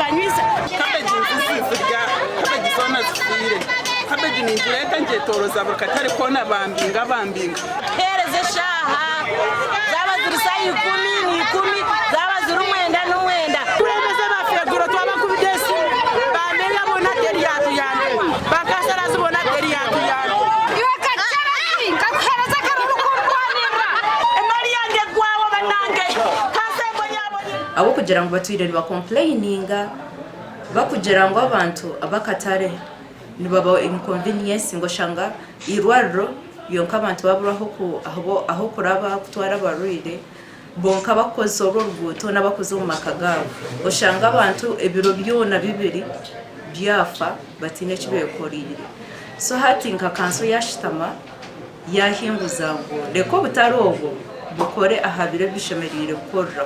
banywiza kabeji nzisirya kabeji zona zisire kabeji ni njireka nje toroza burukatare kona bambinga hereze shaha zaba zirisa 10 zaba ziri 9 turemeze bafeguro twaba kubidesi bamenya bona teri yatu yane bakasara zibona teri yatu yane iwe kacharaki kakuhereza karuru kurwanira emari yange gwawo banange kasembo nyabonye abo kugira ngo batwirere ba complaininga bakugira ngo abantu abakatare nibaba inconvenience ngo shanga irwarro yonka abantu baburaho ku aho kuraba kutwara barwire bonka bakoze urubuto n'abakoze mu makagabo ushanga abantu ebiro byona bibiri byafa batine kibekorire so hatinka kanso yashitama yahinguza ngo reko butarobo bukore ahabire bishemerire gukorra